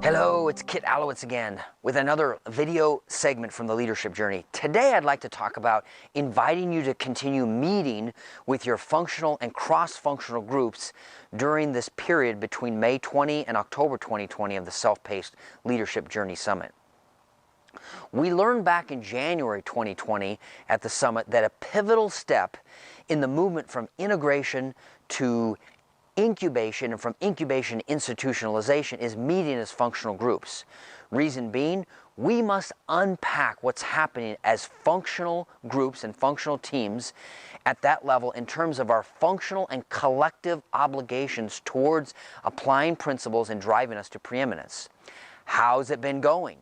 Hello, it's Kit Allowitz again with another video segment from the Leadership Journey. Today I'd like to talk about inviting you to continue meeting with your functional and cross-functional groups during this period between May 20 and October 2020 of the Self-Paced Leadership Journey Summit. We learned back in January 2020 at the summit that a pivotal step in the movement from integration to incubation and from incubation to institutionalization is meeting as functional groups. Reason being, we must unpack what's happening as functional groups and functional teams at that level in terms of our functional and collective obligations towards applying principles and driving us to preeminence. How's it been going?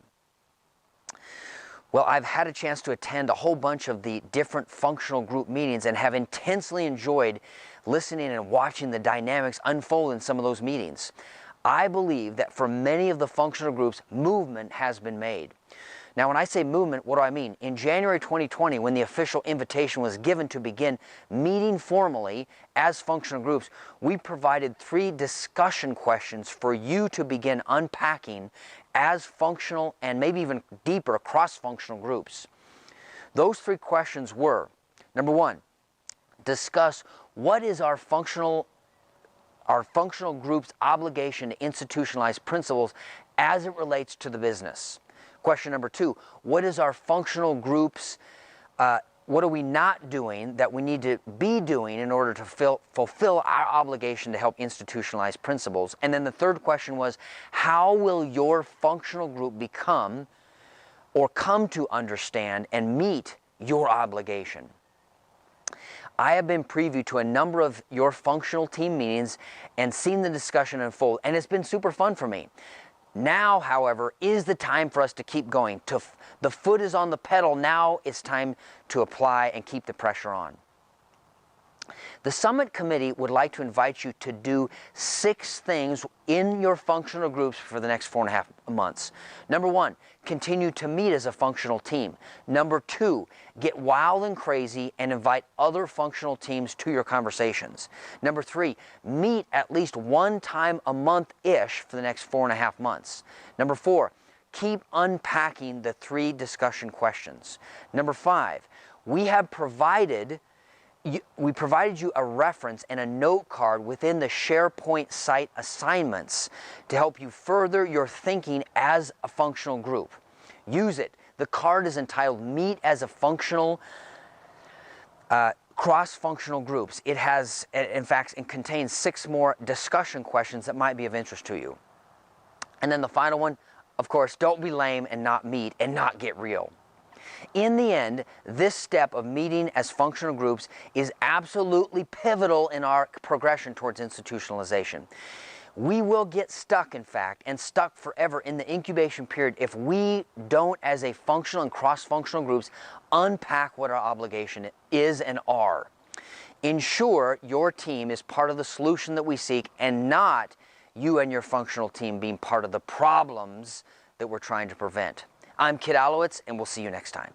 Well, I've had a chance to attend a whole bunch of the different functional group meetings and have intensely enjoyed listening and watching the dynamics unfold in some of those meetings. I believe that for many of the functional groups, movement has been made. Now, when I say movement, what do I mean? In January 2020, when the official invitation was given to begin meeting formally as functional groups, we provided 3 discussion questions for you to begin unpacking as functional and maybe even deeper cross-functional groups. Those 3 questions were, number 1, discuss what is our functional group's obligation to institutionalize principles as it relates to the business. Question number 2, what is our functional group's, what are we not doing that we need to be doing in order to fulfill our obligation to help institutionalize principles? And then the third question was, how will your functional group become or come to understand and meet your obligation? I have been privy to a number of your functional team meetings and seen the discussion unfold, and it's been super fun for me. Now, however, is the time for us to keep going. The foot is on the pedal. Now it's time to apply and keep the pressure on. The Summit Committee would like to invite you to do 6 things in your functional groups for the next 4.5 months. Number 1, continue to meet as a functional team. Number 2, get wild and crazy and invite other functional teams to your conversations. Number 3, meet at least 1 time a month-ish for the next 4.5 months. Number 4, keep unpacking the 3 discussion questions. Number 5, we provided you a reference and a note card within the SharePoint site assignments to help you further your thinking as a functional group. Use it. The card is entitled Meet as a Functional Cross-Functional Groups. It has, in fact, it contains 6 more discussion questions that might be of interest to you. And then the final one, of course, don't be lame and not meet and not get real. In the end, this step of meeting as functional groups is absolutely pivotal in our progression towards institutionalization. We will get stuck, in fact, and stuck forever in the incubation period if we don't, as a functional and cross-functional groups, unpack what our obligation is and are. Ensure your team is part of the solution that we seek and not you and your functional team being part of the problems that we're trying to prevent. I'm Kit Allowitz, and we'll see you next time.